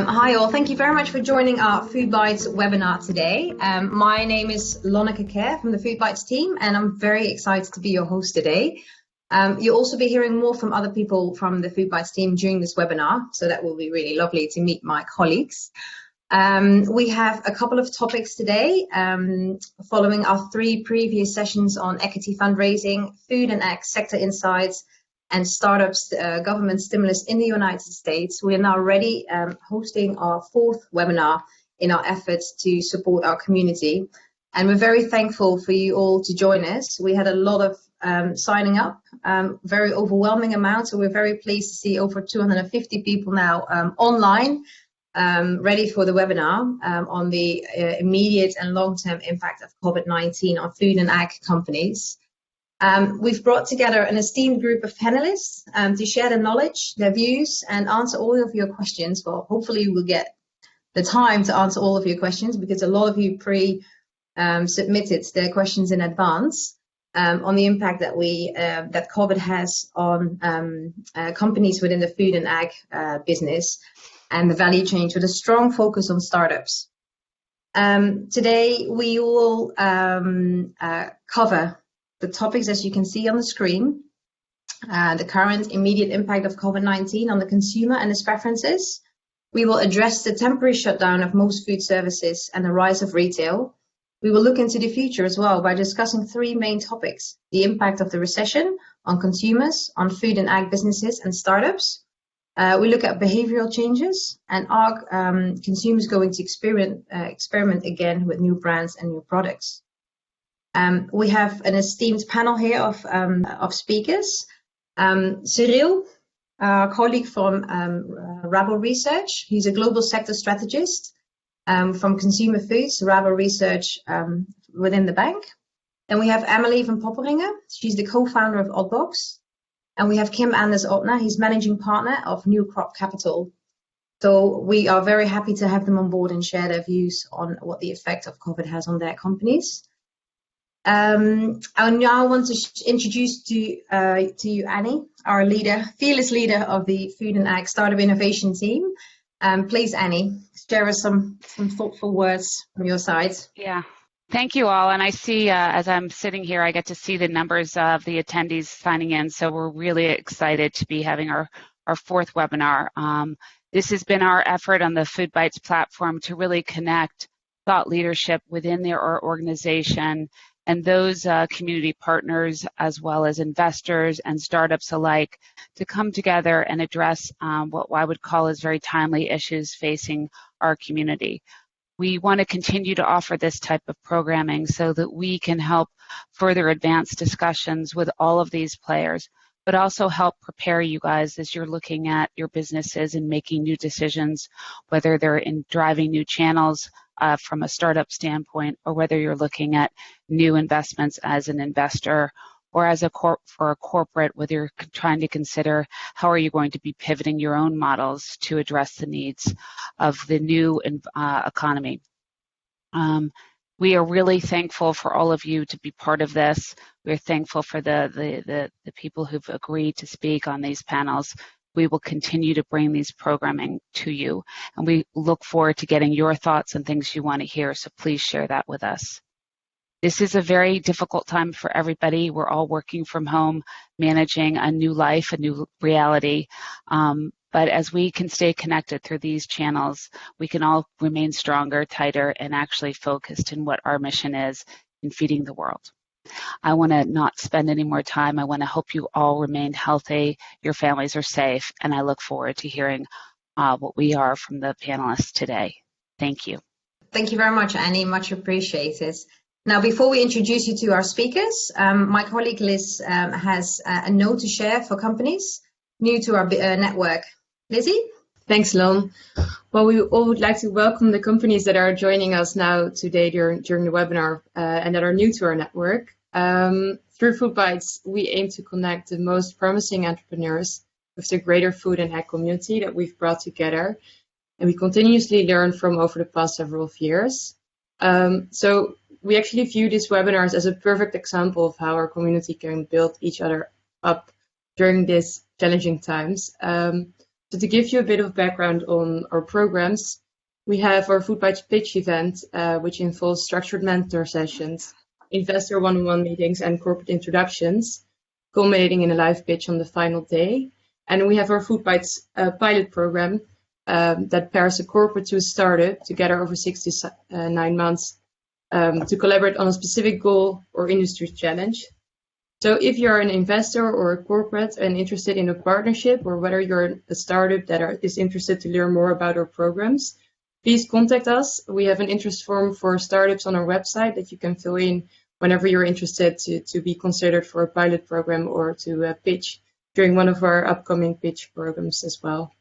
Hi all, thank you very much for joining our FoodBytes webinar today. My name is Lonneke Kerr from the FoodBytes team, and I'm very excited to be your host today. You'll also be hearing more from other people from the FoodBytes team during this webinar, so that will be really lovely to meet my colleagues. We have a couple of topics today, following our 3 previous sessions on equity fundraising, food and ag sector insights, and startups government stimulus in the United States. We are now ready hosting our 4th webinar in our efforts to support our community. And we're very thankful for you all to join us. We had a lot of signing up, very overwhelming amount. So we're very pleased to see over 250 people now online, ready for the webinar on the immediate and long-term impact of COVID-19 on food and ag companies. We've brought together an esteemed group of panelists to share their knowledge, their views, and answer all of your questions. Well, hopefully we'll get the time to answer all of your questions, because a lot of you submitted their questions in advance on the impact that that COVID has on companies within the food and ag business and the value chain, with a strong focus on startups. Today we will cover the topics as you can see on the screen, the current immediate impact of COVID-19 on the consumer and his preferences. We will address the temporary shutdown of most food services and the rise of retail. We will look into the future as well by discussing 3 main topics: the impact of the recession on consumers, on food and ag businesses and startups. We look at behavioral changes, and are consumers going to experiment again with new brands and new products. We have an esteemed panel here of speakers. Cyrille, our colleague from RaboResearch, he's a global sector strategist from consumer foods, RaboResearch within the bank. Then we have Emilie Vanpoperinghe, she's the co-founder of ODDBOX. And we have Kim Anders Ottner, he's managing partner of New Crop Capital. So we are very happy to have them on board and share their views on what the effect of COVID has on their companies. I now want to introduce to you Annie, our fearless leader of the Food and Ag Startup Innovation team. Please, Annie, share us some thoughtful words from your side. Yeah, thank you all. And I see, as I'm sitting here, I get to see the numbers of the attendees signing in. So we're really excited to be having our 4th webinar. This has been our effort on the FoodBytes platform to really connect thought leadership within their organization and those community partners, as well as investors and startups alike, to come together and address what I would call as very timely issues facing our community. We want to continue to offer this type of programming so that we can help further advance discussions with all of these players, but also help prepare you guys as you're looking at your businesses and making new decisions, whether they're in driving new channels from a startup standpoint, or whether you're looking at new investments as an investor, or as for a corporate, whether you're trying to consider how are you going to be pivoting your own models to address the needs of the new economy. We are really thankful for all of you to be part of this. We're thankful for the people who've agreed to speak on these panels. We will continue to bring these programming to you, and we look forward to getting your thoughts and things you want to hear, so please share that with us. This is a very difficult time for everybody. We're all working from home, managing a new life, a new reality. But as we can stay connected through these channels, we can all remain stronger, tighter, and actually focused in what our mission is in feeding the world. I want to not spend any more time. I want to hope you all remain healthy, your families are safe, and I look forward to hearing what we are from the panelists today. Thank you. Thank you very much, Annie. Much appreciated. Now, before we introduce you to our speakers, my colleague Liz has a note to share for companies new to our network. Lizzie? Thanks, Lon. Well, we all would like to welcome the companies that are joining us now today during the webinar and that are new to our network. Through FoodBytes, we aim to connect the most promising entrepreneurs with the greater food and ag community that we've brought together, and we continuously learn from over the past several years. So we actually view these webinars as a perfect example of how our community can build each other up during this challenging times. So to give you a bit of background on our programs, we have our FoodBytes pitch event, which involves structured mentor sessions, investor one-on-one meetings, and corporate introductions, culminating in a live pitch on the final day. And we have our FoodBytes pilot program that pairs a corporate to a startup together over 6 to 9 months to collaborate on a specific goal or industry challenge. So if you're an investor or a corporate and interested in a partnership, or whether you're a startup that is interested to learn more about our programs, please contact us. We have an interest form for startups on our website that you can fill in whenever you're interested to be considered for a pilot program or to pitch during one of our upcoming pitch programs as well.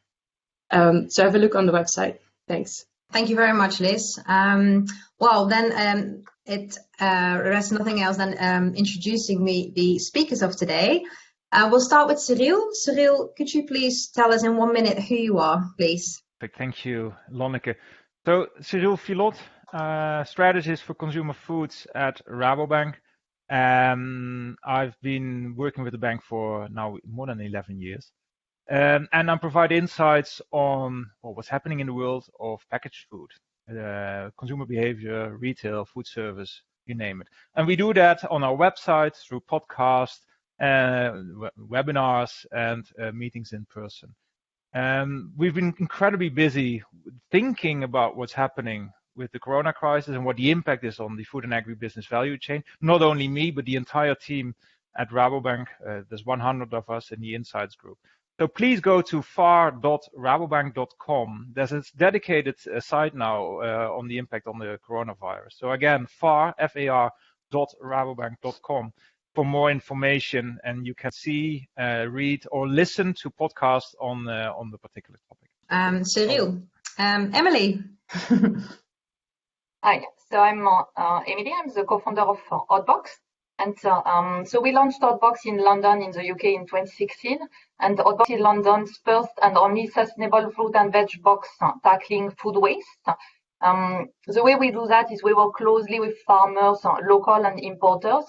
So have a look on the website. Thanks. Thank you very much, Liz. Well, then it rests nothing else than introducing the speakers of today. We'll start with Cyrille. Cyrille, could you please tell us in 1 minute who you are, please? Thank you, Lonneke. So, Cyrille Filott, strategist for consumer foods at Rabobank. I've been working with the bank for now more than 11 years. And I provide insights on what's happening in the world of packaged food, consumer behavior, retail, food service, you name it. And we do that on our website through podcasts, webinars, and meetings in person. We've been incredibly busy thinking about what's happening with the corona crisis and what the impact is on the food and agribusiness value chain. Not only me, but the entire team at Rabobank. There's 100 of us in the Insights group. So please go to far.rabobank.com. There's a dedicated site now on the impact on the coronavirus. So again, far.rabobank.com for more information, and you can see, read, or listen to podcasts on the particular topic. Cyrille, Emilie. Hi, so I'm Emilie. I'm the co-founder of ODDBOX. And so we launched ODDBOX in London in the UK in 2016. And ODDBOX is London's first and only sustainable fruit and veg box tackling food waste. The way we do that is we work closely with farmers, local and importers,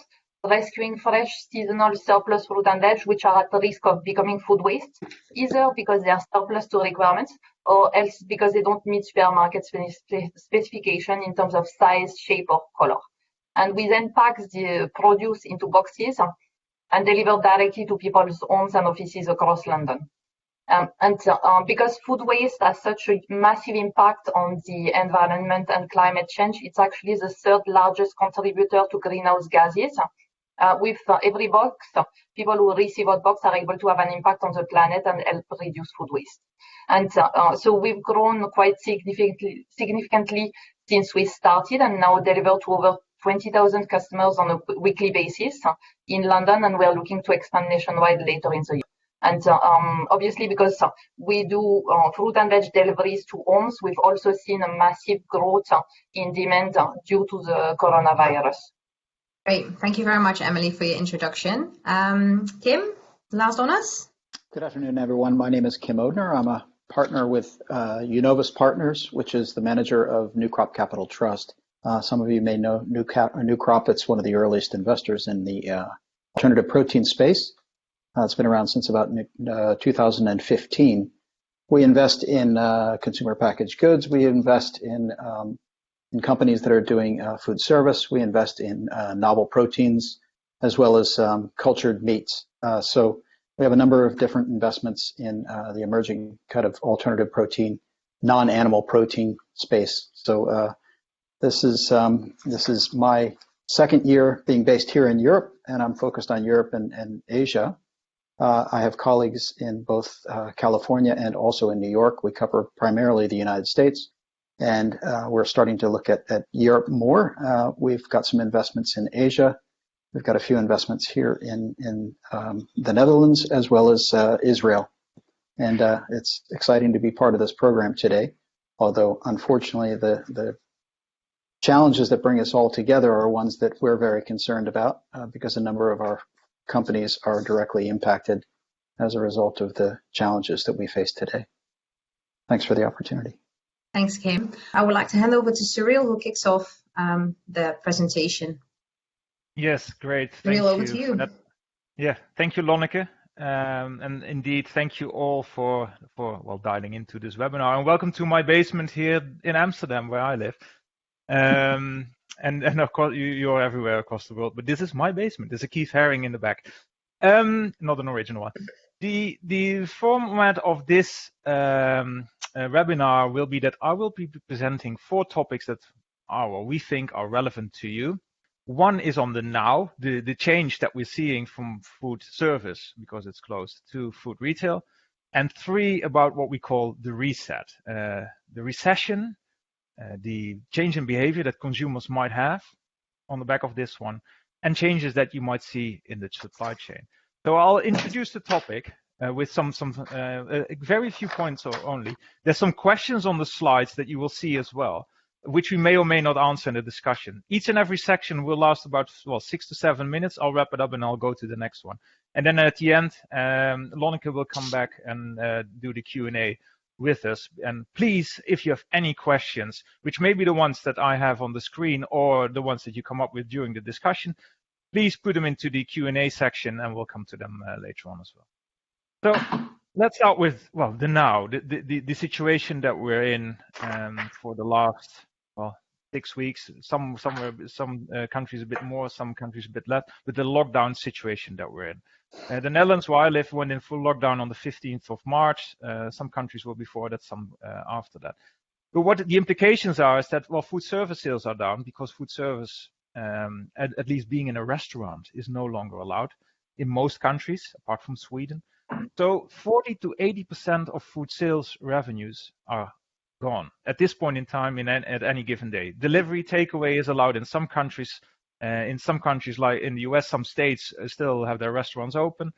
rescuing fresh seasonal surplus fruit and veg which are at the risk of becoming food waste, either because they are surplus to requirements or else because they don't meet supermarket specification in terms of size, shape, or color. And we then pack the produce into boxes and deliver directly to people's homes and offices across London. Because food waste has such a massive impact on the environment and climate change, it's actually the third largest contributor to greenhouse gases. With every box, people who receive ODDBOX are able to have an impact on the planet and help reduce food waste. And so we've grown quite significantly since we started, and now deliver to over 20,000 customers on a weekly basis in London, and we're looking to expand nationwide later in the year. And obviously, because we do fruit and veg deliveries to homes, we've also seen a massive growth in demand due to the coronavirus. Great. Thank you very much, Emilie, for your introduction. Kim, last on us. Good afternoon, everyone. My name is Kim Odner. I'm a partner with Unovus Partners, which is the manager of New Crop Capital Trust. Some of you may know New Crop. It's one of the earliest investors in the alternative protein space. It's been around since about 2015. We invest in consumer packaged goods. We invest in companies that are doing food service. We invest in novel proteins as well as cultured meats. So we have a number of different investments in the emerging kind of alternative protein, non-animal protein space. So this is my second year being based here in Europe, and I'm focused on Europe and Asia. I have colleagues in both California and also in New York. We cover primarily the United States, and we're starting to look at Europe more. We've got some investments in Asia. We've got a few investments here in the Netherlands as well as Israel. And it's exciting to be part of this program today, although unfortunately the challenges that bring us all together are ones that we're very concerned about because a number of our companies are directly impacted as a result of the challenges that we face today. Thanks for the opportunity. Thanks, Kim. I would like to hand over to Cyrille, who kicks off the presentation. Yes, great. Cyrille, over to you. Yeah, thank you, Lonneke. And indeed, thank you all for dialing into this webinar. And welcome to my basement here in Amsterdam, where I live. And of course, you're everywhere across the world, but this is my basement. There's a Keith Haring in the back. Not an original one. The format of this webinar will be that I will be presenting 4 topics that we think are relevant to you. One is on the now, the change that we're seeing from food service, because it's closed, to food retail. And 3 about what we call the reset, the recession, the change in behavior that consumers might have on the back of this one, and changes that you might see in the supply chain. So I'll introduce the topic with some very few points only. There's some questions on the slides that you will see as well, which we may or may not answer in the discussion. Each and every section will last about 6 to 7 minutes. I'll wrap it up and I'll go to the next one. And then at the end, Lonneke will come back and do the Q&A with us. And please, if you have any questions, which may be the ones that I have on the screen or the ones that you come up with during the discussion, please put them into the Q&A section and we'll come to them later on as well. So let's start with, the now, the situation that we're in for the last 6 weeks, some countries a bit more, some countries a bit less, with the lockdown situation that we're in. The Netherlands, where I live, went in full lockdown on the 15th of March. Some countries were before that, some after that. But what the implications are is that, food service sales are down because food service, at least being in a restaurant, is no longer allowed in most countries, apart from Sweden. So 40 to 80% of food sales revenues are gone at this point in time at any given day. Delivery takeaway is allowed in some countries. In some countries, like in the US, some states still have their restaurants open.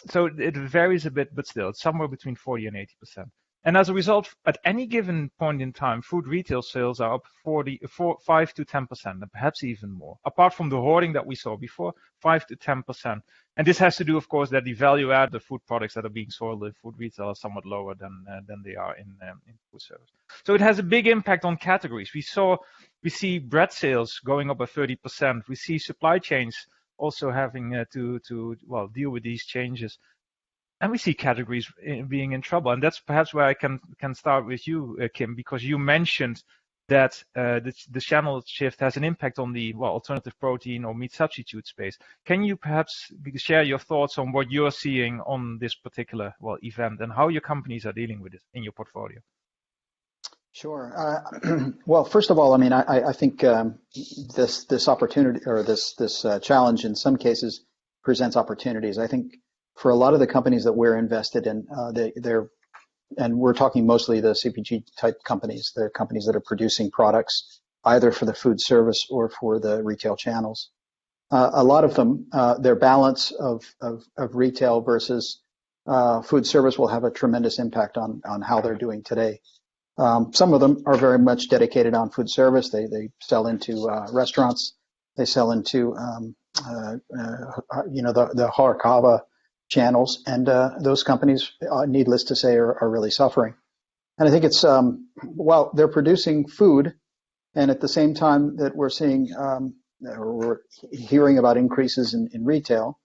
So it varies a bit, but still, it's somewhere between 40 and 80%. And as a result, at any given point in time, food retail sales are up 5 to 10%, and perhaps even more. Apart from the hoarding that we saw before, 5 to 10%. And this has to do, of course, that the value add, the food products that are being sold in food retail are somewhat lower than they are in food service. So it has a big impact on categories. We see bread sales going up by 30%. We see supply chains also having to deal with these changes. And we see categories being in trouble. And that's perhaps where I can start with you, Kim, because you mentioned that the channel shift has an impact on the alternative protein or meat substitute space. Can you perhaps share your thoughts on what you're seeing on this particular event and how your companies are dealing with it in your portfolio? Sure. Well, first of all, I mean, I think this opportunity or this challenge in some cases presents opportunities. I think for a lot of the companies that we're invested in, and we're talking mostly the CPG type companies, the companies that are producing products either for the food service or for the retail channels. A lot of them, their balance of retail versus food service will have a tremendous impact on how they're doing today. Some of them are very much dedicated on food service. They sell into restaurants. They sell into the Horeca channels, and those companies, needless to say, are really suffering. And I think it's while they're producing food, and at the same time that we're seeing we're hearing about increases in retail,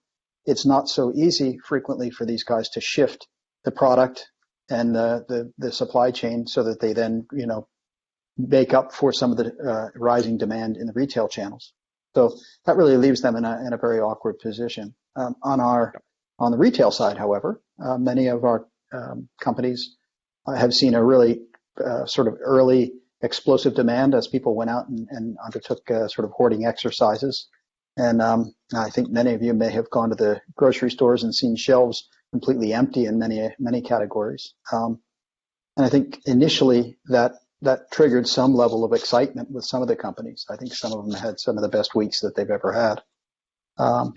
it's not so easy frequently for these guys to shift the product and the supply chain so that they then make up for some of the rising demand in the retail channels. So that really leaves them in a very awkward position. On the retail side, however, many of our companies have seen a really sort of early explosive demand as people went out and undertook sort of hoarding exercises. And I think many of you may have gone to the grocery stores and seen shelves completely empty in many categories. And I think initially that triggered some level of excitement with some of the companies. I think some of them had some of the best weeks that they've ever had.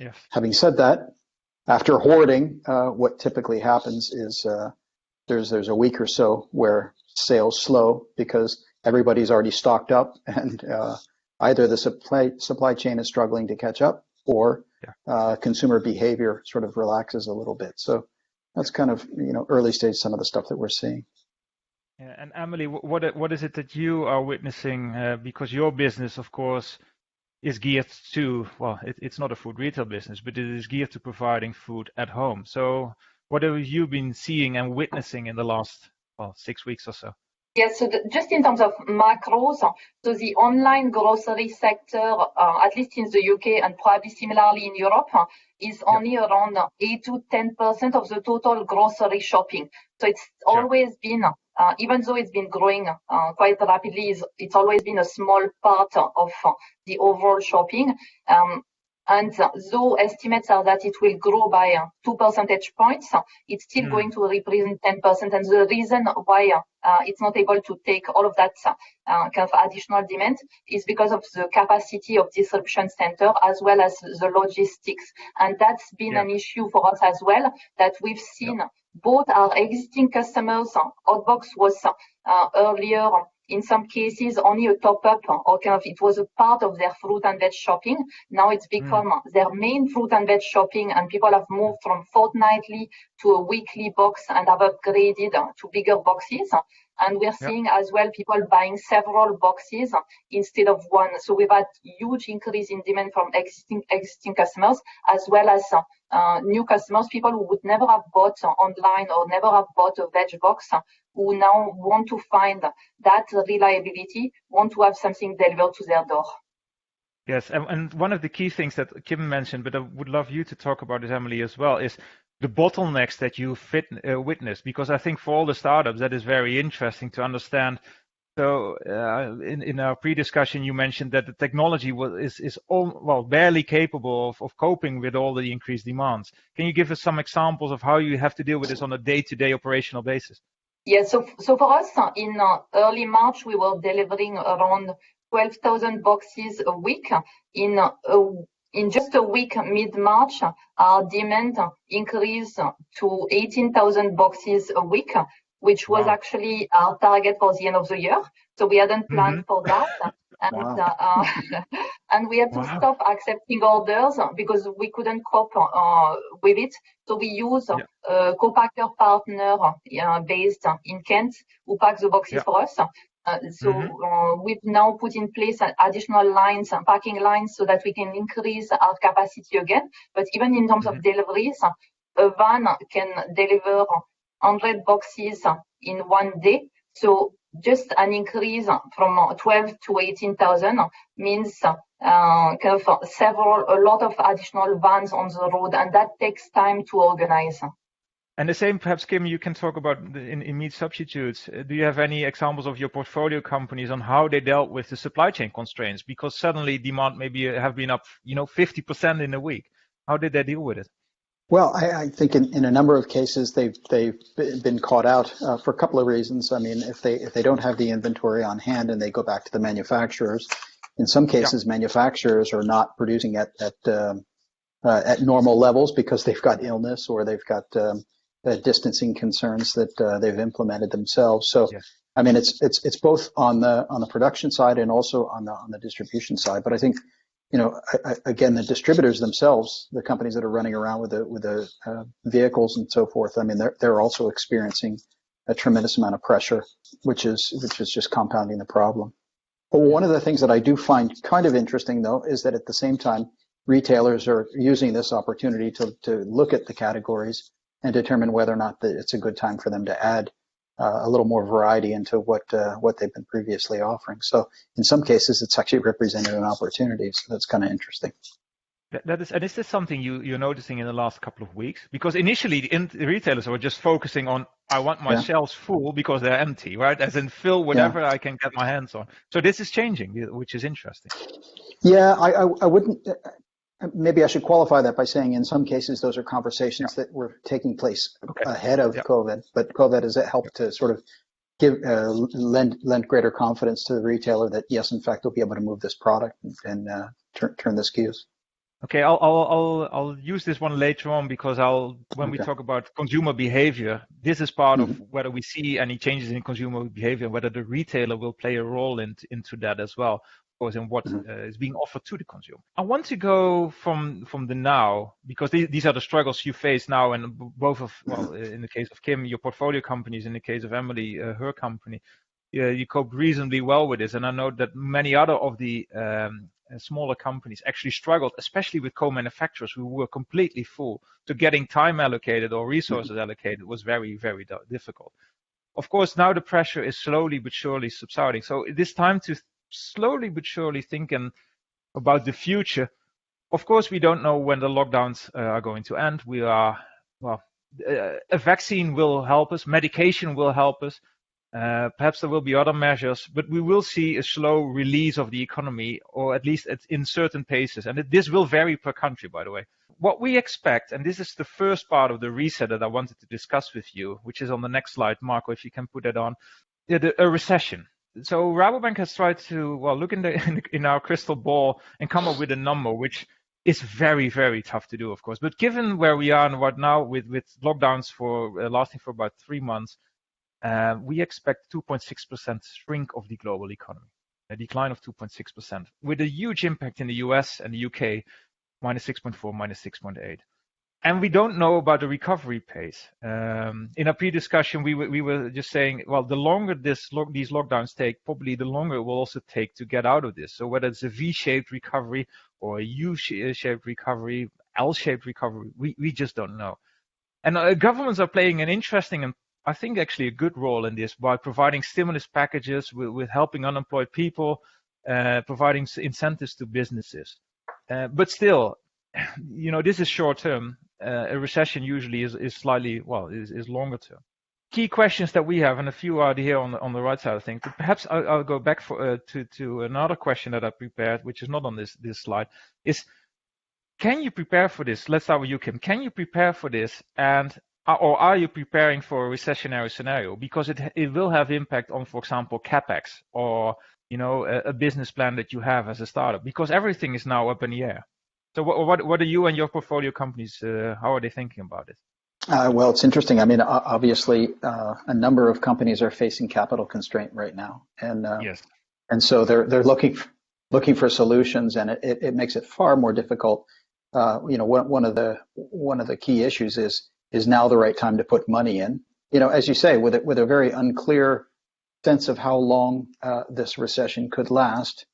Yes. Having said that, after hoarding, what typically happens is there's a week or so where sales slow because everybody's already stocked up, and either the supply chain is struggling to catch up, or consumer behavior sort of relaxes a little bit. So that's kind of early stage some of the stuff that we're seeing. Yeah, and Emilie, what is it that you are witnessing? Because your business, of course, is geared to, well, it's not a food retail business, but it is geared to providing food at home. So what have you been seeing and witnessing in the last, well, 6 weeks or so? Yes, so just in terms of macros, so the online grocery sector, at least in the UK and probably similarly in Europe, is only around 8 to 10% of the total grocery shopping. So it's always been, even though it's been growing quite rapidly, it's always been a small part of the overall shopping. And though estimates are that it will grow by 2 percentage points, it's still going to represent 10%. And the reason why it's not able to take all of that kind of additional demand is because of the capacity of distribution center as well as the logistics. And that's been an issue for us as well, that we've seen both our existing customers. ODDBOX was earlier, in some cases, only a top-up, or kind of it was a part of their fruit and veg shopping. Now it's become their main fruit and veg shopping, and people have moved from fortnightly to a weekly box and have upgraded to bigger boxes. And we're seeing as well people buying several boxes instead of one. So we've had huge increase in demand from existing customers, as well as new customers, people who would never have bought online or never have bought a veg box, who now want to find that reliability, want to have something delivered to their door. Yes, and one of the key things that Kim mentioned, but I would love you to talk about this, Emilie, as well, is the bottlenecks that you witnessed, because I think for all the startups that is very interesting to understand. So in our pre-discussion, you mentioned that the technology is barely capable of coping with all the increased demands. Can you give us some examples of how you have to deal with this on a day-to-day operational basis? Yeah, so for us, in early March, we were delivering around 12,000 boxes a week. In just a week, mid-March, our demand increased to 18,000 boxes a week, which was actually our target for the end of the year. So we hadn't planned for that. And, and we had to stop accepting orders because we couldn't cope with it. So we use a co-packer partner based in Kent who packs the boxes for us. So we've now put in place additional lines, packing lines, so that we can increase our capacity again. But even in terms of deliveries, a van can deliver 100 boxes in one day. So just an increase from 12 to 18,000 means kind of a lot of additional vans on the road, and that takes time to organize. And the same, perhaps, Kim, you can talk about in meat substitutes. Do you have any examples of your portfolio companies on how they dealt with the supply chain constraints? Because suddenly demand maybe have been up, 50% in a week. How did they deal with it? Well, I think in a number of cases they've been caught out for a couple of reasons. I mean, if they don't have the inventory on hand and they go back to the manufacturers, in some cases manufacturers are not producing at normal levels because they've got illness or they've got distancing concerns that they've implemented themselves. So, I mean, it's both on the production side and also on the distribution side. But I think, again, the distributors themselves, the companies that are running around with the vehicles and so forth, I mean, they're also experiencing a tremendous amount of pressure, which is just compounding the problem. But one of the things that I do find kind of interesting, though, is that at the same time, retailers are using this opportunity to look at the categories and determine whether or not it's a good time for them to add a little more variety into what they've been previously offering. So in some cases, it's actually represented an opportunity. So that's kind of interesting. Is this something you're noticing in the last couple of weeks? Because initially, the retailers were just focusing on, I want my shelves full because they're empty, right? As in fill whatever I can get my hands on. So this is changing, which is interesting. Yeah, I wouldn't. Maybe I should qualify that by saying in some cases those are conversations that were taking place ahead of COVID, but COVID has helped to sort of lend greater confidence to the retailer that yes, in fact, they'll be able to move this product and turn the SKUs. Okay, I'll use this one later on because when we talk about consumer behavior, this is part of whether we see any changes in consumer behavior, whether the retailer will play a role into that as well. In what is being offered to the consumer. I want to go from the now, because these are the struggles you face now, and both in the case of Kim, your portfolio companies, in the case of Emilie, her company, you coped reasonably well with this. And I know that many other of the smaller companies actually struggled, especially with co-manufacturers who were completely full. So getting time allocated or resources allocated was very, very difficult. Of course, now the pressure is slowly but surely subsiding. So it is time to slowly but surely think about the future. Of course, we don't know when the lockdowns are going to end. A vaccine will help us, medication will help us. Perhaps there will be other measures, but we will see a slow release of the economy, or at least in certain paces. And this will vary per country, by the way. What we expect, and this is the first part of the reset that I wanted to discuss with you, which is on the next slide, Marco, if you can put that on, a recession. So Rabobank has tried to look in our crystal ball and come up with a number, which is very, very tough to do, of course. But given where we are and what now with lockdowns for lasting for about 3 months, we expect 2.6% shrink of the global economy, a decline of 2.6%, with a huge impact in the US and the UK, -6.4, -6.8. And we don't know about the recovery pace. In our pre-discussion, we were just saying, well, the longer these lockdowns take, probably the longer it will also take to get out of this. So whether it's a V-shaped recovery or a U-shaped recovery, L-shaped recovery, we just don't know. And governments are playing an interesting and I think actually a good role in this by providing stimulus packages with helping unemployed people, providing incentives to businesses. But still, this is short term. A recession usually is slightly, is longer term. Key questions that we have, and a few are here on the right side of things. But perhaps I'll go back to another question that I prepared, which is not on this slide, is can you prepare for this? Let's start with you, Kim. Can you prepare for this, or are you preparing for a recessionary scenario? Because it will have impact on, for example, CapEx or a business plan that you have as a startup, because everything is now up in the air. So what are you and your portfolio companies, how are they thinking about it? Well, it's interesting. I mean, obviously, a number of companies are facing capital constraint right now, and yes, and so they're looking for solutions, and it makes it far more difficult. One of the key issues is now the right time to put money in. As you say, with a very unclear sense of how long this recession could last,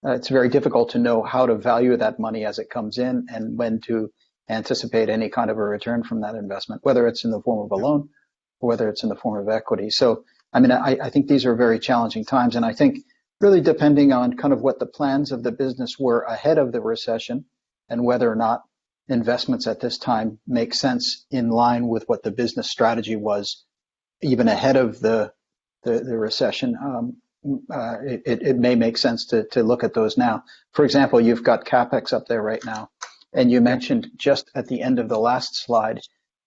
it's very difficult to know how to value that money as it comes in and when to anticipate any kind of a return from that investment, whether it's in the form of a loan or whether it's in the form of equity. So, I mean, I think these are very challenging times. And I think really depending on kind of what the plans of the business were ahead of the recession and whether or not investments at this time make sense in line with what the business strategy was even ahead of the recession, it may make sense to look at those now. For example, you've got CapEx up there right now. And you mentioned just at the end of the last slide,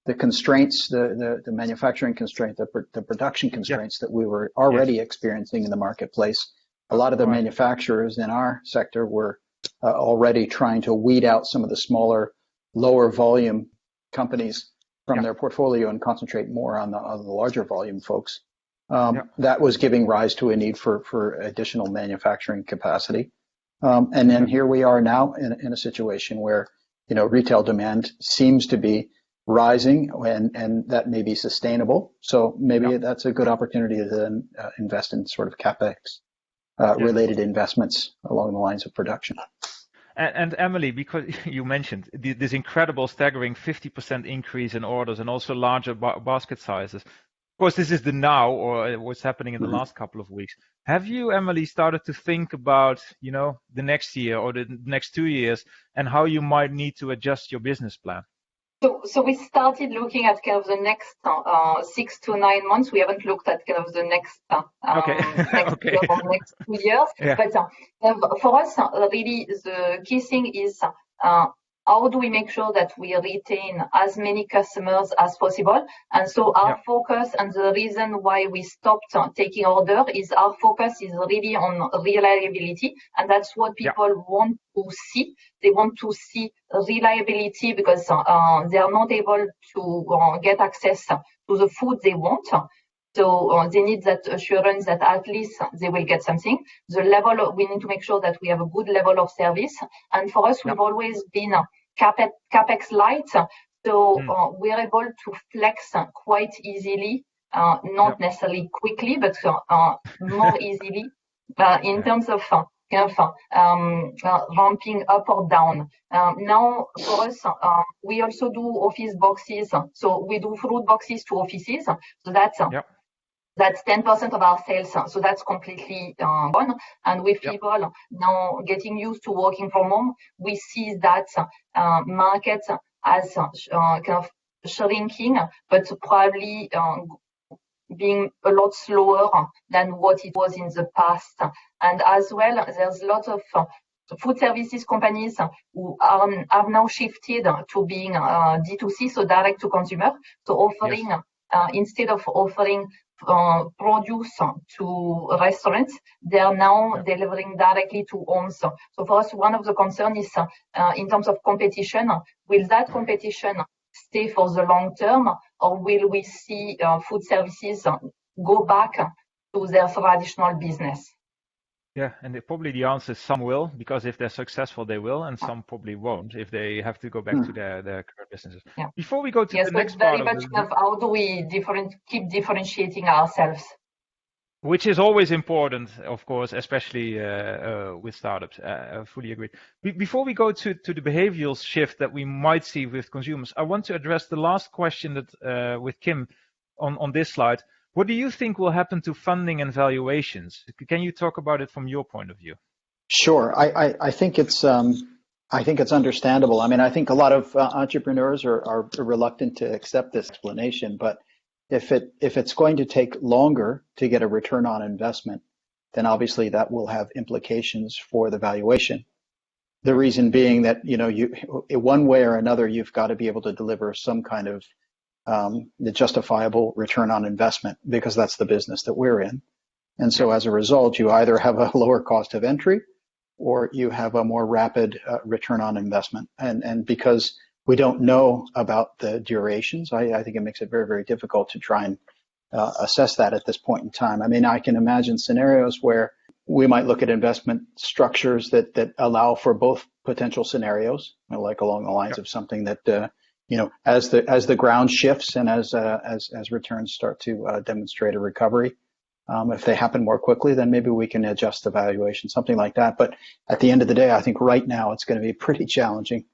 the constraints, the manufacturing constraint, the production constraints that we were already experiencing in the marketplace. A lot of the manufacturers in our sector were already trying to weed out some of the smaller, lower volume companies from their portfolio and concentrate more on the larger volume folks. That was giving rise to a need for additional manufacturing capacity. And then here we are now in a situation where retail demand seems to be rising, and that may be sustainable. So maybe that's a good opportunity to then invest in sort of CapEx related investments along the lines of production. And Emilie, because you mentioned this incredible, staggering 50% increase in orders and also larger basket sizes. Of course, this is the now, or what's happening in the last couple of weeks. Have you, Emilie, started to think about, the next year or the next 2 years and how you might need to adjust your business plan? So we started looking at kind of the next 6 to 9 months. We haven't looked at kind of the next next 2 years. Yeah. But for us, really, the key thing is how do we make sure that we retain as many customers as possible? And so our focus, and the reason why we stopped taking order, is our focus is really on reliability. And that's what people want to see. They want to see reliability because they are not able to get access to the food they want. So they need that assurance that at least they will get something. We need to make sure that we have a good level of service. And for us, we've always been CapEx light. So we're able to flex quite easily, not necessarily quickly, but more easily in terms of kind of ramping up or down. Now, for us, we also do office boxes. So we do fruit boxes to offices. So that's 10% of our sales. So that's completely gone. And with people now getting used to working from home, we see that market as kind of shrinking, but probably being a lot slower than what it was in the past. And as well, there's a lot of food services companies who have now shifted to being D2C, so direct to consumer. So offering, instead of offering produce to restaurants, they are now delivering directly to homes. So for us, one of the concerns is in terms of competition, will that competition stay for the long term, or will we see food services go back to their traditional business? Yeah, and probably the answer is some will, because if they're successful, they will, and some probably won't if they have to go back to their current businesses. Before we go to the next part, very much of how do we keep differentiating ourselves? Which is always important, of course, especially with startups. I fully agree. Before we go to the behavioral shift that we might see with consumers, I want to address the last question that with Kim on this slide. What do you think will happen to funding and valuations? Can you talk about it from your point of view? Sure. I think it's understandable. I mean, I think a lot of entrepreneurs are reluctant to accept this explanation, but if it's going to take longer to get a return on investment, then obviously that will have implications for the valuation. The reason being that, you one way or another, you've got to be able to deliver some kind of the justifiable return on investment, because that's the business that we're in. And so as a result, you either have a lower cost of entry or you have a more rapid return on investment. And because we don't know about the durations, I think it makes it very, very difficult to try and assess that at this point in time. I mean, I can imagine scenarios where we might look at investment structures that allow for both potential scenarios, like along the lines of something that as the ground shifts and as returns start to demonstrate a recovery, if they happen more quickly, then maybe we can adjust the valuation, something like that. But at the end of the day, I think right now it's going to be pretty challenging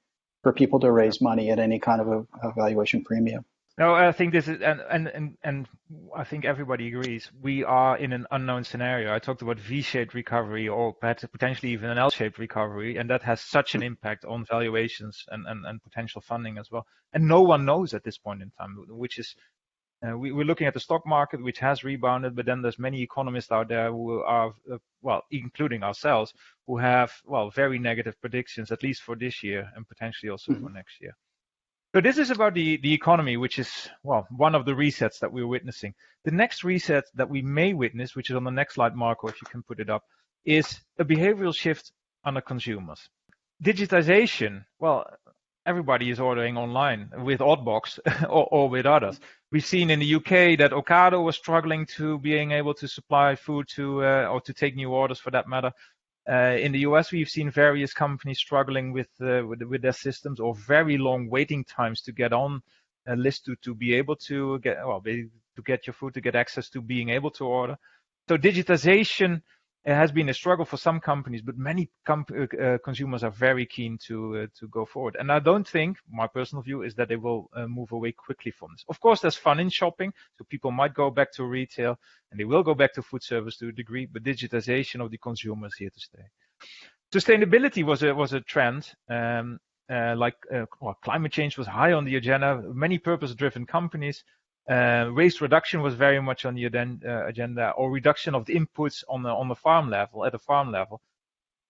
for people to raise money at any kind of a valuation premium. No, I think this is, and I think everybody agrees, we are in an unknown scenario. I talked about V-shaped recovery or perhaps potentially even an L-shaped recovery, and that has such an impact on valuations and potential funding as well. And no one knows at this point in time, which is, we're looking at the stock market, which has rebounded, but then there's many economists out there who are, including ourselves, who have, very negative predictions, at least for this year and potentially also for next year. So this is about the economy, which is, one of the resets that we're witnessing. The next reset that we may witness, which is on the next slide, Marco, if you can put it up, is a behavioral shift under consumers. Digitization, everybody is ordering online with ODDBOX or with others. We've seen in the UK that Ocado was struggling to being able to supply food to or to take new orders for that matter. In the US, we've seen various companies struggling with their systems or very long waiting times to get on a list to be able to get your food, to get access to being able to order. So digitization has been a struggle for some companies, but many consumers are very keen to go forward. And I don't think, my personal view is that they will move away quickly from this. Of course, there's fun in shopping, so people might go back to retail and they will go back to food service to a degree, but digitization of the consumer is here to stay. Sustainability was a trend. Climate change was high on the agenda. Many purpose-driven companies. Waste reduction was very much on the agenda, or reduction of the inputs on the farm level, at the farm level.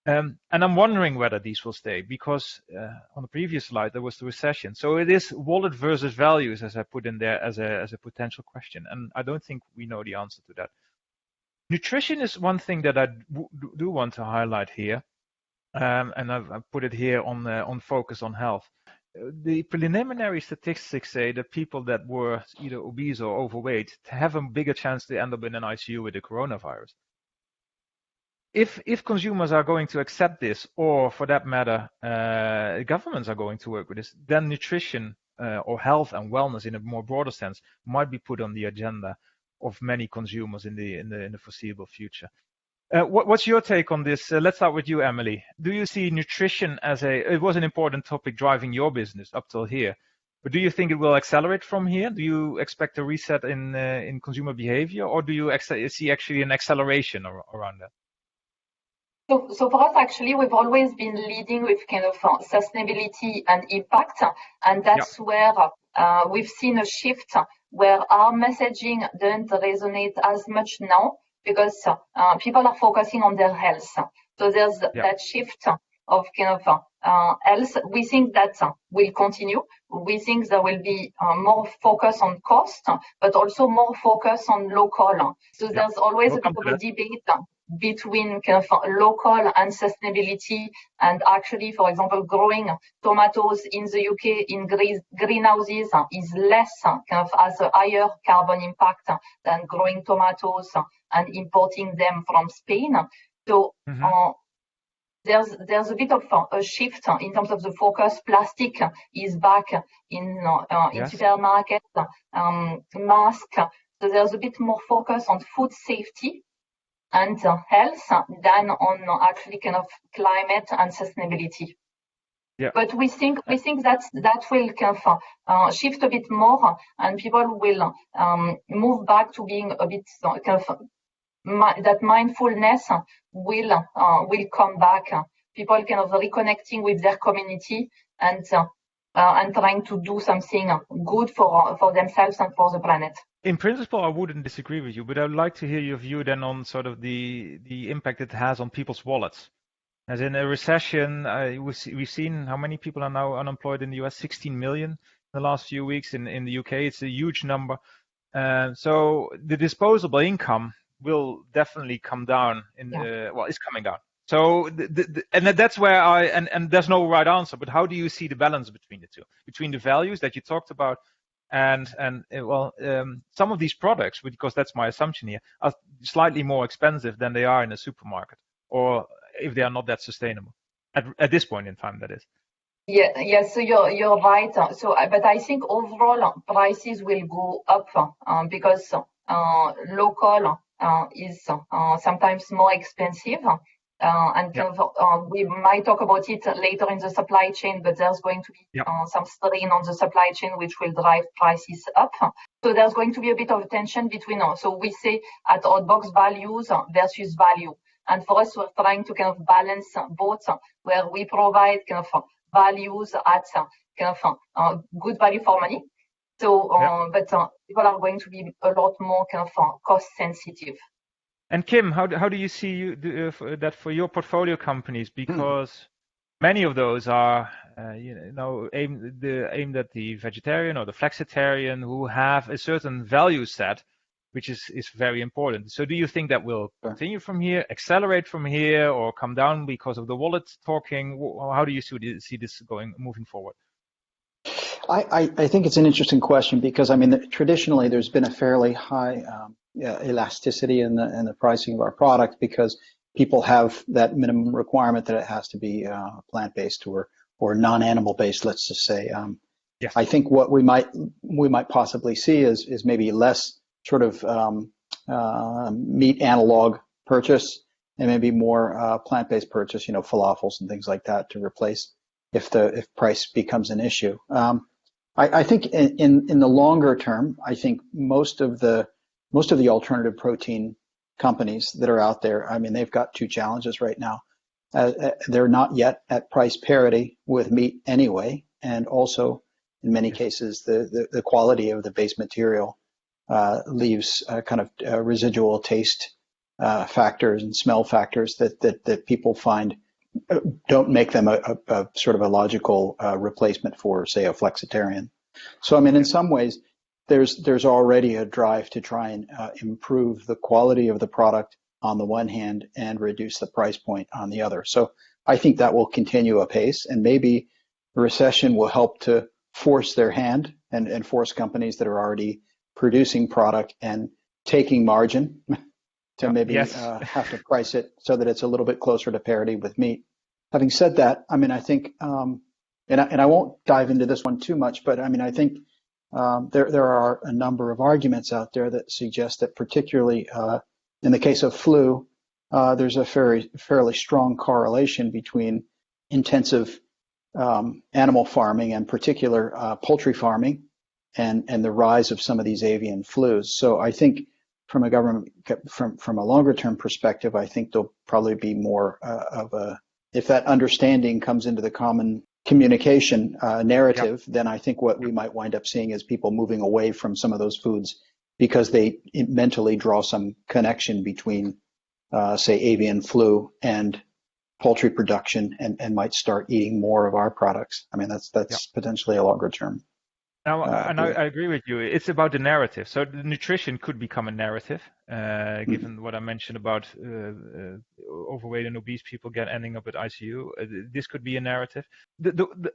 And I'm wondering whether these will stay, because on the previous slide there was the recession. So it is wallet versus values, as I put in there as a potential question, and I don't think we know the answer to that. Nutrition is one thing that I do want to highlight here, and I've put it here on focus on health. The preliminary statistics say that people that were either obese or overweight have a bigger chance to end up in an ICU with the coronavirus. If consumers are going to accept this, or for that matter, governments are going to work with this, then nutrition or health and wellness in a more broader sense might be put on the agenda of many consumers in the foreseeable future. What's your take on this? Let's start with you, Emilie. Do you see nutrition as it was an important topic driving your business up till here, but do you think it will accelerate from here? Do you expect a reset in consumer behavior, or do you see actually an acceleration around that? So for us, actually, we've always been leading with kind of sustainability and impact, and that's where we've seen a shift where our messaging doesn't resonate as much now because people are focusing on their health. So there's that shift of kind of health. We think that will continue. We think there will be more focus on cost, but also more focus on local. So there's always a bit of a debate between kind of local and sustainability, and actually, for example, growing tomatoes in the UK in greenhouses is less kind of has a higher carbon impact than growing tomatoes and importing them from Spain. So there's a bit of a shift in terms of the focus. Plastic is back in supermarkets, mask. So there's a bit more focus on food safety and health than on actually kind of climate and sustainability. Yeah. But we think that will kind of shift a bit more, and people will move back to being a bit kind of that mindfulness will come back. People kind of reconnecting with their community and trying to do something good for themselves and for the planet. In principle, I wouldn't disagree with you, but I'd like to hear your view then on sort of the impact it has on people's wallets. As in a recession, we've seen how many people are now unemployed in the US, 16 million in the last few weeks. In the UK, it's a huge number. So the disposable income will definitely come down. It's coming down. So and that's where and there's no right answer, but how do you see the balance between the two, between the values that you talked about and some of these products, because that's my assumption here, are slightly more expensive than they are in a supermarket, or if they are not that sustainable at this point in time, that is. Yeah. So you're right. So, but I think overall prices will go up because local is sometimes more expensive. We might talk about it later in the supply chain, but there's going to be some strain on the supply chain which will drive prices up. So there's going to be a bit of tension between so we say at ODDBOX values versus value. And for us, we're trying to kind of balance both, where we provide kind of values at kind of good value for money. So, but people are going to be a lot more kind of cost sensitive. And Kim, how do you see that for your portfolio companies? Because many of those are, aimed at the vegetarian or the flexitarian who have a certain value set, which is very important. So do you think that will continue from here, accelerate from here, or come down because of the wallet talking? How do you see this moving forward? I think it's an interesting question because, I mean, traditionally there's been a fairly high elasticity in the pricing of our product because people have that minimum requirement that it has to be plant-based or non-animal based, let's just say. I think what we might possibly see is maybe less sort of meat analog purchase and maybe more plant-based purchase, falafels and things like that to replace if price becomes an issue. I think in the longer term, I think most of the alternative protein companies that are out there, I mean, they've got two challenges right now. They're not yet at price parity with meat anyway, and also in many cases the quality of the base material leaves kind of residual taste factors and smell factors that people find don't make them a sort of a logical replacement for, say, a flexitarian. So, I mean, in some ways, there's already a drive to try and improve the quality of the product on the one hand and reduce the price point on the other. So I think that will continue apace, and maybe the recession will help to force their hand and force companies that are already producing product and taking margin to maybe have to price it so that it's a little bit closer to parity with meat. Having said that, I mean, I think, and I won't dive into this one too much, but I mean, I think there are a number of arguments out there that suggest that particularly in the case of flu, there's a fairly strong correlation between intensive animal farming, and particular poultry farming, and the rise of some of these avian flus. So I think from a longer term perspective, I think there'll probably be more if that understanding comes into the common communication narrative, then I think what we might wind up seeing is people moving away from some of those foods because they mentally draw some connection between, say, avian flu and poultry production, and might start eating more of our products. I mean, that's potentially a longer term. Now, and I agree with you. It's about the narrative. So the nutrition could become a narrative, given what I mentioned about overweight and obese people ending up at ICU. This could be a narrative.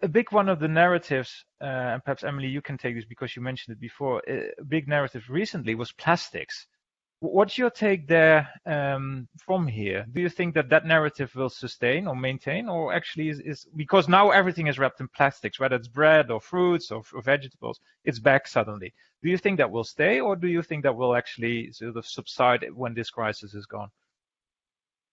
A big one of the narratives, and perhaps Emilie, you can take this because you mentioned it before. A big narrative recently was plastics. What's your take there from here? Do you think that narrative will sustain or maintain, or actually is because now everything is wrapped in plastics, whether it's bread or fruits or vegetables, it's back suddenly. Do you think that will stay, or do you think that will actually sort of subside when this crisis is gone?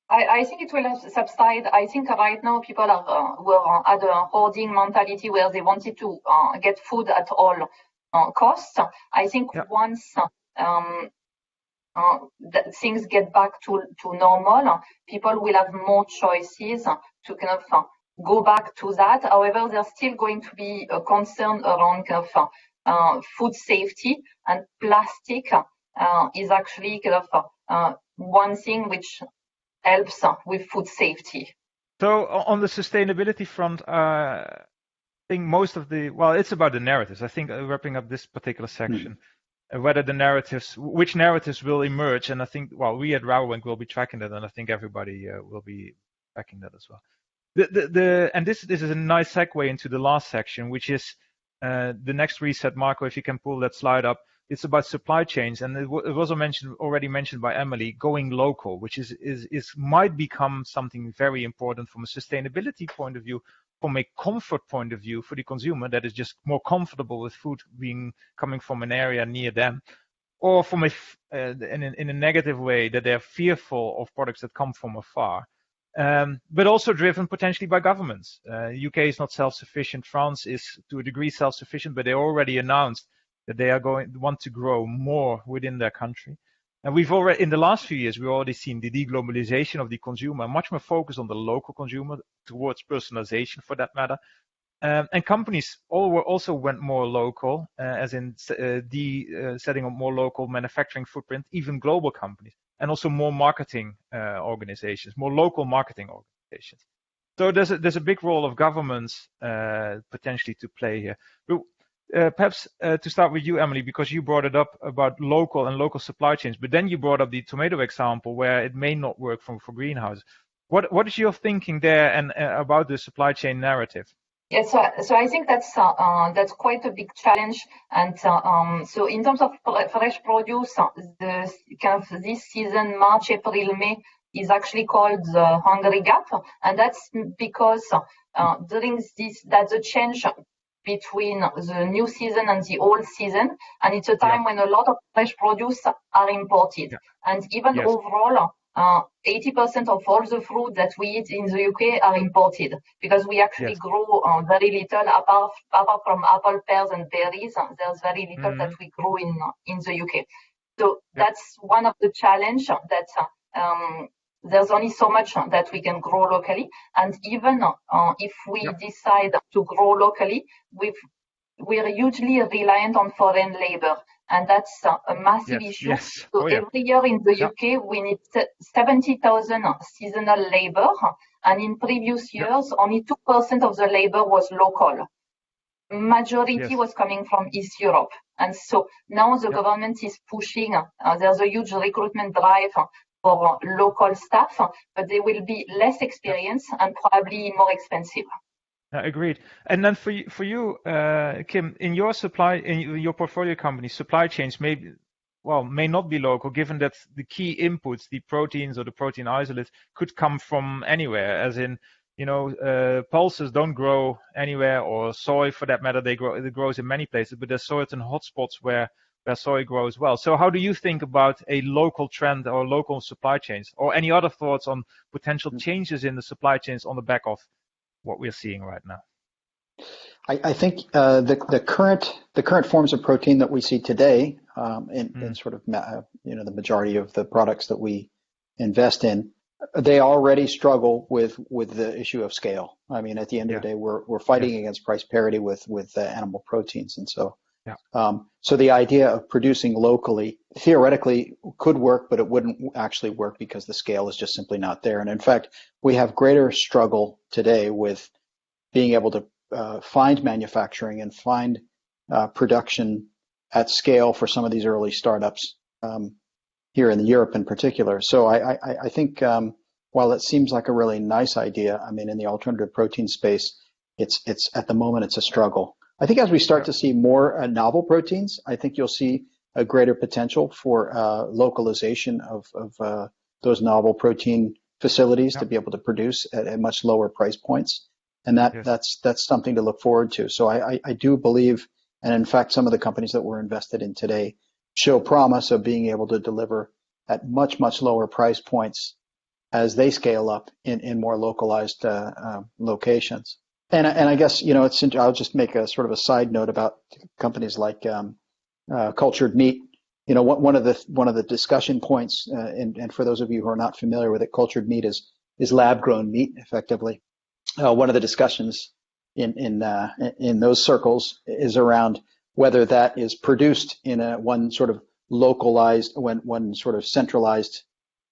I think it will subside. I think right now people were at a hoarding mentality where they wanted to get food at all costs. I think once that things get back to normal, people will have more choices to kind of go back to that. However, there's still going to be a concern around kind of food safety, and plastic is actually kind of one thing which helps with food safety. So on the sustainability front, I think most of it's about the narratives. I think wrapping up this particular section. Whether which narratives will emerge, and I think, we at Rabobank will be tracking that, and I think everybody will be tracking that as well. And this is a nice segue into the last section, which is the next reset. Marco, if you can pull that slide up, it's about supply chains, and it was already mentioned by Emilie, going local, which might become something very important from a sustainability point of view, from a comfort point of view for the consumer, that is just more comfortable with food coming from an area near them, or from in a negative way, that they're fearful of products that come from afar. But also driven potentially by governments. UK is not self-sufficient. France is to a degree self-sufficient, but they already announced that they want to grow more within their country. And in the last few years, we've already seen the deglobalization of the consumer, much more focus on the local consumer towards personalization, for that matter. And companies also went more local, as in setting up more local manufacturing footprint, even global companies, and also more marketing organizations, more local marketing organizations. So there's a big role of governments potentially to play here. But, perhaps to start with you, Emilie, because you brought it up about local supply chains, but then you brought up the tomato example where it may not work for greenhouses. What is your thinking there and about the supply chain narrative? Yes, so I think that's quite a big challenge, and so in terms of fresh produce, the kind of this season, March, April, May, is actually called the Hungry Gap, and that's because during that's a change between the new season and the old season, and it's a time when a lot of fresh produce are imported, and even overall, 80% of all the fruit that we eat in the UK are imported, because we actually grow very little apart from apple, pears, and berries. There's very little that we grow in the UK. So that's one of the challenges, that there's only so much that we can grow locally, and even if we decide to grow locally, we're hugely reliant on foreign labor, and that's a massive issue. So every year in the UK, we need 70,000 seasonal labor, and in previous years, only 2% of the labor was local. Majority was coming from East Europe, and so now the government is pushing. There's a huge recruitment drive for local staff, but they will be less experienced and probably more expensive. Agreed. And then for you, Kim, in your portfolio company, supply chains may not be local, given that the key inputs, the proteins or the protein isolates, could come from anywhere. As in, pulses don't grow anywhere, or soy, for that matter, it grows in many places. But there's certain hotspots where where soy grows well. So how do you think about a local trend or local supply chains, or any other thoughts on potential changes in the supply chains on the back of what we're seeing right now? I think the current forms of protein that we see today, in sort of the majority of the products that we invest in, they already struggle with the issue of scale. I mean, at the end of the day, we're fighting against price parity with animal proteins, and so so the idea of producing locally theoretically could work, but it wouldn't actually work because the scale is just simply not there. And in fact, we have greater struggle today with being able to find manufacturing and find production at scale for some of these early startups here in Europe in particular. So I think while it seems like a really nice idea, I mean, in the alternative protein space, it's at the moment it's a struggle. I think as we start to see more novel proteins, I think you'll see a greater potential for localization of those novel protein facilities to be able to produce at much lower price points. And that's something to look forward to. So I do believe, and in fact, some of the companies that we're invested in today show promise of being able to deliver at much, much lower price points as they scale up in more localized locations. And I guess, I'll just make a sort of a side note about companies like cultured meat. One of the discussion points, and for those of you who are not familiar with it, cultured meat is lab grown meat effectively. One of the discussions in those circles is around whether that is produced in one sort of localized, one sort of centralized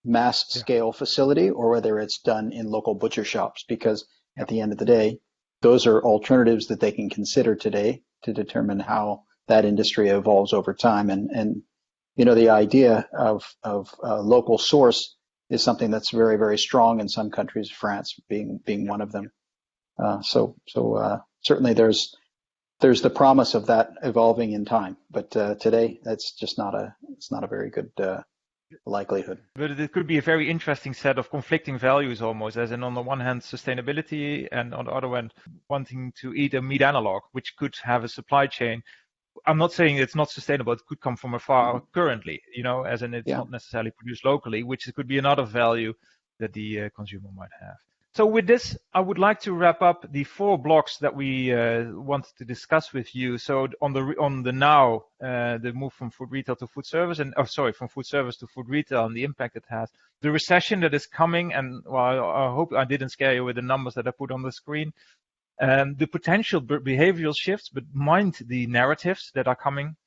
mass scale facility, or whether it's done in local butcher shops, because at the end of the day, those are alternatives that they can consider today to determine how that industry evolves over time. And the idea of local source is something that's very, very strong in some countries, France being one of them. So certainly there's the promise of that evolving in time, but today that's just not a very good likelihood. But it could be a very interesting set of conflicting values almost, as in on the one hand sustainability, and on the other hand wanting to eat a meat analog, which could have a supply chain. I'm not saying it's not sustainable. It could come from afar currently, as in it's not necessarily produced locally, which could be another value that the consumer might have. So with this, I would like to wrap up the 4 blocks that we wanted to discuss with you. So on the now, the move from food retail to food service, from food service to food retail and the impact it has. The recession that is coming, and I hope I didn't scare you with the numbers that I put on the screen. The potential behavioral shifts, but mind the narratives that are coming,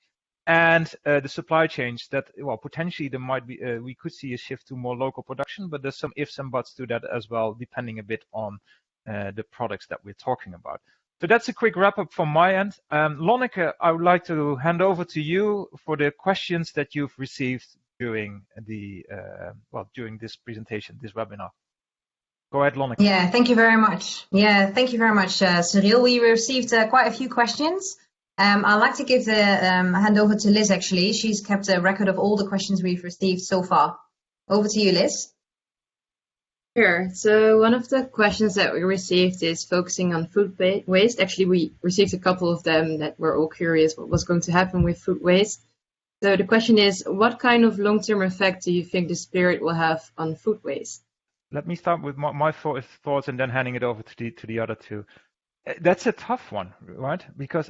and the supply chains that, potentially there might be, we could see a shift to more local production, but there's some ifs and buts to that as well, depending a bit on the products that we're talking about. So that's a quick wrap up from my end. Lonneke, I would like to hand over to you for the questions that you've received during during this presentation, this webinar. Go ahead, Lonneke. Yeah, thank you very much. Cyrille. We received quite a few questions. I'd like to give the hand over to Liz, actually. She's kept a record of all the questions we've received so far. Over to you, Liz. Sure. So one of the questions that we received is focusing on food waste. Actually, we received a couple of them that were all curious what was going to happen with food waste. So the question is, what kind of long-term effect do you think the spirit will have on food waste? Let me start with my thoughts and then handing it over to the other two. That's a tough one, right? Because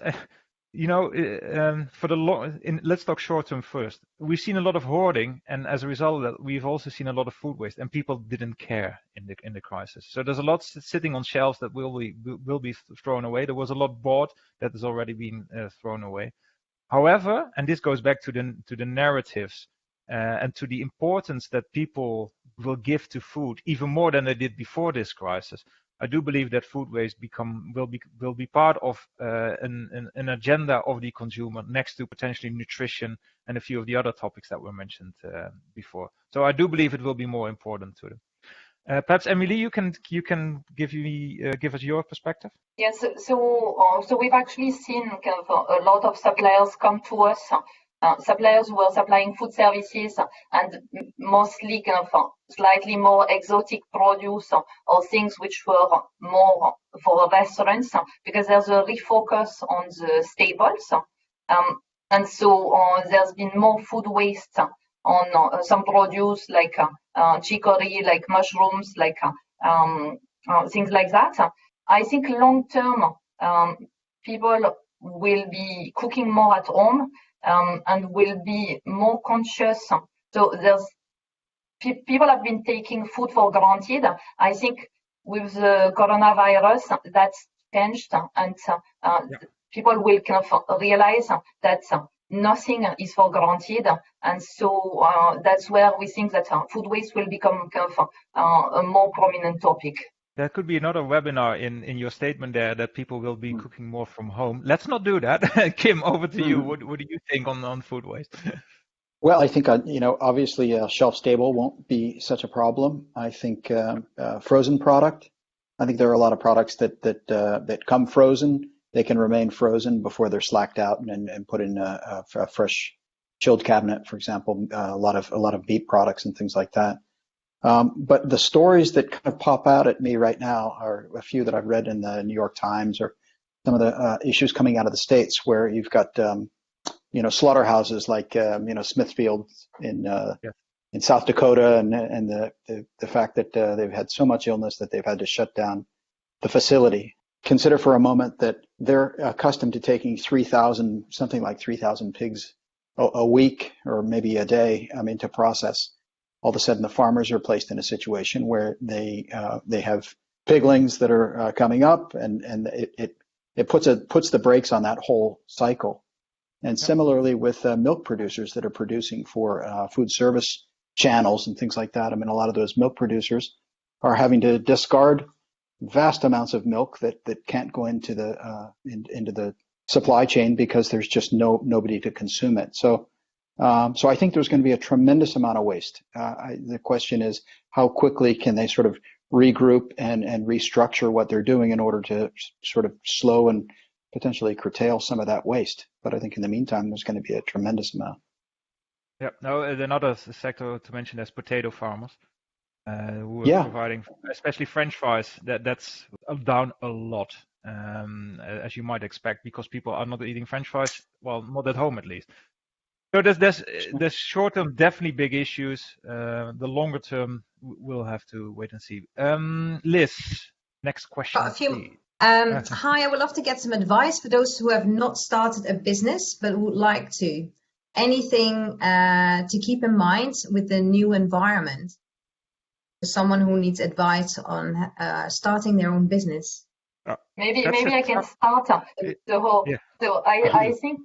let's talk short term first. We've seen a lot of hoarding, and as a result of that, we've also seen a lot of food waste, and people didn't care in the crisis. So there's a lot sitting on shelves that will be thrown away. There was a lot bought that has already been thrown away. However, and this goes back to the narratives and to the importance that people will give to food even more than they did before this crisis. I do believe that food waste will be part of an agenda of the consumer, next to potentially nutrition and a few of the other topics that were mentioned before. So I do believe it will be more important to them. Perhaps Emilie, you can give us your perspective. Yes. So we've actually seen kind of a lot of suppliers come to us. Suppliers who are supplying food services and mostly kind of slightly more exotic produce or things which were more for restaurants, because there's a refocus on the staples. And so there's been more food waste on some produce like chicory, like mushrooms, like things like that. I think long term, people will be cooking more at home and will be more conscious. So people have been taking food for granted. I think with the coronavirus, that's changed, and people will kind of realize that nothing is for granted, and so that's where we think that food waste will become kind of a more prominent topic. There could be another webinar in your statement there that people will be cooking more from home. Let's not do that. Kim, over to you. What do you think on food waste? Well, I think, obviously shelf stable won't be such a problem. I think frozen product, I think there are a lot of products that come frozen. They can remain frozen before they're slacked out and put in a fresh chilled cabinet, for example, a lot of beet products and things like that. But the stories that kind of pop out at me right now are a few that I've read in the New York Times, or some of the issues coming out of the States, where you've got slaughterhouses like Smithfield in South Dakota, and the fact that they've had so much illness that they've had to shut down the facility. Consider for a moment that they're accustomed to taking something like 3,000 pigs a week, or maybe a day, to process. All of a sudden, the farmers are placed in a situation where they have piglings that are coming up, and it puts the brakes on that whole cycle. And similarly with milk producers that are producing for food service channels and things like that. A lot of those milk producers are having to discard vast amounts of milk that can't go into the supply chain because there's just nobody to consume it. So I think there's going to be a tremendous amount of waste. The question is, how quickly can they sort of regroup and restructure what they're doing in order to sort of slow and potentially curtail some of that waste. But I think in the meantime, there's going to be a tremendous amount. Yeah. No, another sector to mention is potato farmers, who are providing, especially French fries. That's down a lot, as you might expect, because people are not eating French fries. Well, not at home at least. So there's short term definitely big issues. The longer term we'll have to wait and see. Liz, next question. Hi, I would love to get some advice for those who have not started a business but would like to. Anything to keep in mind with the new environment for someone who needs advice on starting their own business? Maybe I can start the whole. Yeah. So I think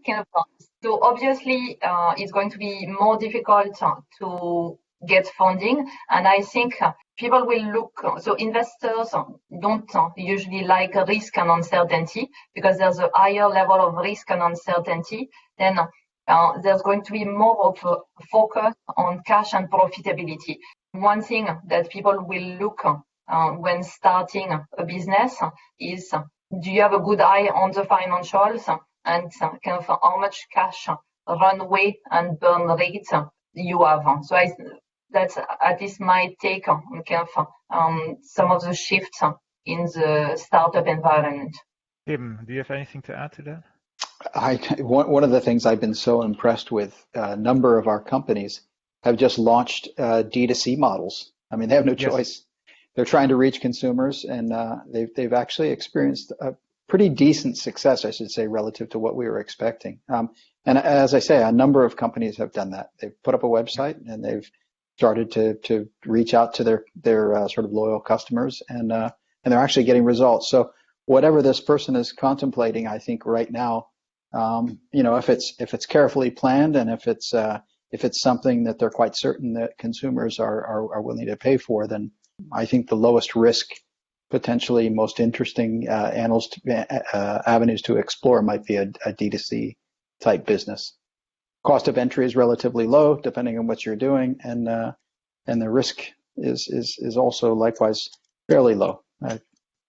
so obviously it's going to be more difficult to get funding, and I think people will look. So investors don't usually like risk and uncertainty, because there's a higher level of risk and uncertainty. Then there's going to be more of a focus on cash and profitability. One thing that people will look when starting a business is, do you have a good eye on the financials, and kind of how much cash runway and burn rate you have. So that's at least my take on kind of some of the shifts in the startup environment. Kim, do you have anything to add to that? One of the things I've been so impressed with, a number of our companies have just launched D2C models. They have no choice. Yes. They're trying to reach consumers, and they've actually experienced a pretty decent success, I should say, relative to what we were expecting. And as I say, a number of companies have done that. They've put up a website, and they've started to reach out to their sort of loyal customers, and they're actually getting results. So whatever this person is contemplating, I think right now, if it's carefully planned, and if it's something that they're quite certain that consumers are willing to pay for, then I think the lowest risk, potentially most interesting avenues to explore might be a D2C type business. Cost of entry is relatively low, depending on what you're doing, and the risk is also likewise fairly low.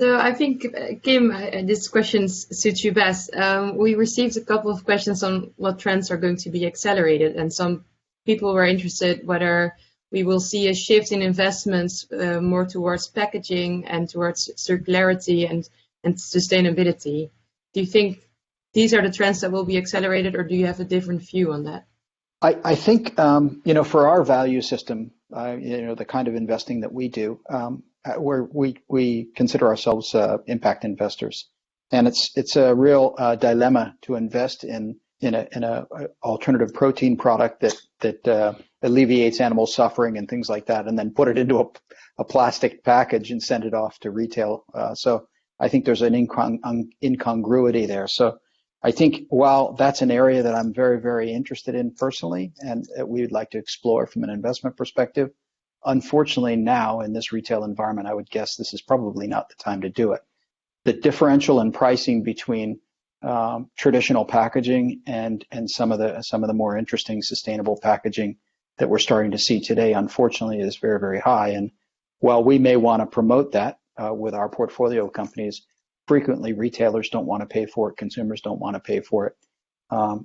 So I think, Kim, this question suits you best. We received a couple of questions on what trends are going to be accelerated, and some people were interested whether we will see a shift in investments more towards packaging and towards circularity and sustainability. Do you think these are the trends that will be accelerated, or do you have a different view on that? I think, for our value system, the kind of investing that we do, where we consider ourselves impact investors. And it's a real dilemma to invest in a alternative protein product that alleviates animal suffering and things like that, and then put it into a plastic package and send it off to retail. So I think there's an incongruity there. So I think while that's an area that I'm very, very interested in personally, and we would like to explore from an investment perspective, unfortunately now in this retail environment, I would guess this is probably not the time to do it. The differential in pricing between traditional packaging and some of the more interesting sustainable packaging that we're starting to see today, unfortunately, is very, very high. And while we may want to promote that with our portfolio companies, frequently retailers don't want to pay for it, consumers don't want to pay for it.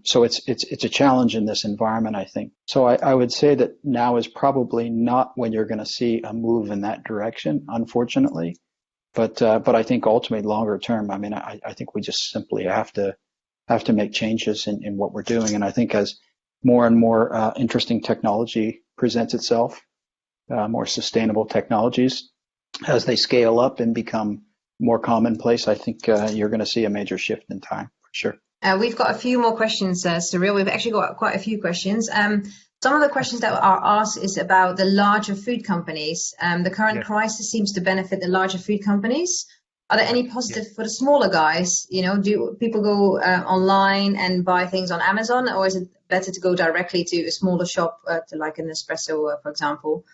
So it's a challenge in this environment, I think. So I would say that now is probably not when you're going to see a move in that direction, unfortunately. But I think ultimately longer term, I think we just simply have to make changes in what we're doing. And I think as more and more interesting technology presents itself, more sustainable technologies, as they scale up and become more commonplace, I think you're going to see a major shift in time for sure. We've got a few more questions, Cyrille. We've actually got quite a few questions. Some of the questions that are asked is about the larger food companies. The current crisis seems to benefit the larger food companies. Are there any positives for the smaller guys? Do people go online and buy things on Amazon, or is it better to go directly to a smaller shop, to like an Espresso, for example?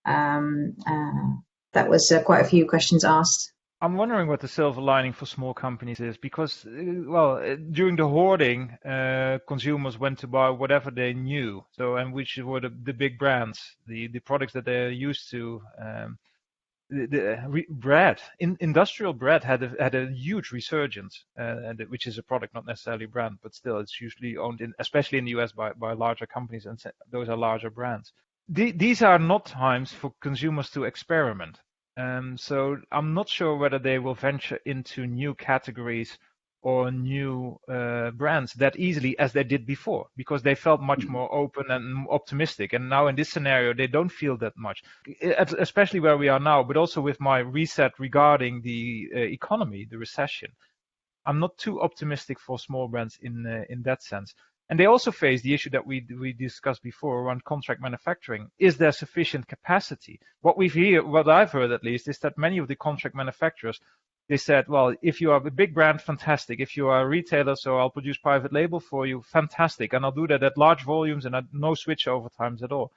That was quite a few questions asked. I'm wondering what the silver lining for small companies is, because, during the hoarding, consumers went to buy whatever they knew. So, and which were the big brands, the products that they're used to. Bread, industrial bread had a huge resurgence, which is a product, not necessarily a brand, but still it's usually owned especially in the US by larger companies, and those are larger brands. These are not times for consumers to experiment. So I'm not sure whether they will venture into new categories or new brands that easily as they did before, because they felt much more open and optimistic. And now in this scenario, they don't feel that much, especially where we are now, but also with my reset regarding the economy, the recession. I'm not too optimistic for small brands in that sense. And they also face the issue that we discussed before around contract manufacturing. Is there sufficient capacity? What I've heard at least, is that many of the contract manufacturers, they said, well, if you are a big brand, fantastic. If you are a retailer, so I'll produce private label for you, fantastic. And I'll do that at large volumes and at no switchover times at all.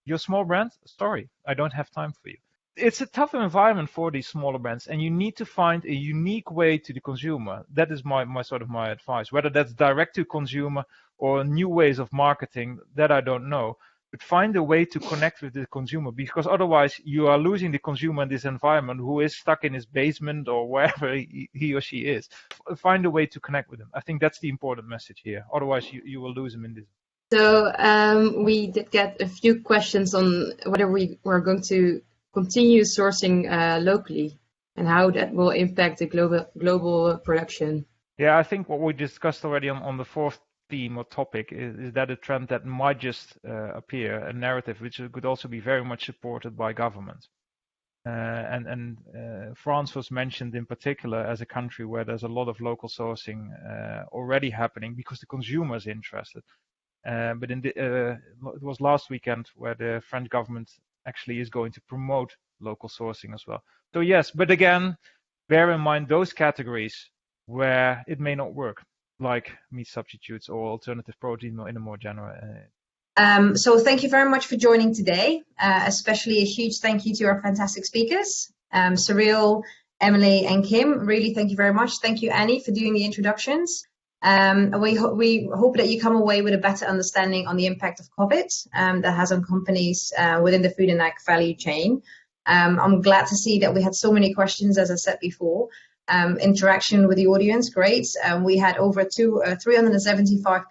You're a small brand? Sorry, I don't have time for you. It's a tough environment for these smaller brands, and you need to find a unique way to the consumer. That is my advice. Whether that's direct to consumer or new ways of marketing, that I don't know. But find a way to connect with the consumer, because otherwise you are losing the consumer in this environment who is stuck in his basement or wherever he or she is. Find a way to connect with them. I think that's the important message here. Otherwise you will lose them in this. So we did get a few questions on whether we were going to continue sourcing locally and how that will impact the global production. Yeah, I think what we discussed already on the fourth theme or topic is that a trend that might just appear, a narrative which could also be very much supported by governments. And France was mentioned in particular as a country where there's a lot of local sourcing already happening because the consumer is interested. But it was last weekend where the French government actually is going to promote local sourcing as well. So yes, but again, bear in mind those categories where it may not work, like meat substitutes or alternative protein in a more general. So thank you very much for joining today, especially a huge thank you to our fantastic speakers, Cyrille, Emilie and Kim. Really, thank you very much. Thank you, Annie, for doing the introductions. We hope that you come away with a better understanding on the impact of COVID that has on companies within the food and ag value chain. I'm glad to see that we had so many questions, as I said before. Interaction with the audience, great. We had over 375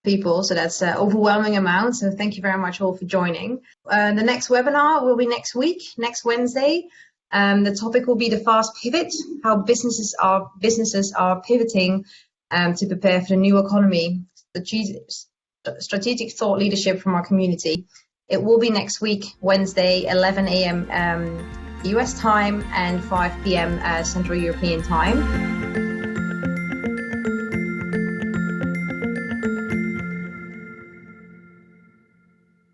people, so that's an overwhelming amount. So thank you very much all for joining. The next webinar will be next week, next Wednesday. The topic will be the fast pivot, how businesses are pivoting to prepare for the new economy, strategic thought leadership from our community. It will be next week, Wednesday, 11 a.m. US time and 5 p.m. Central European time.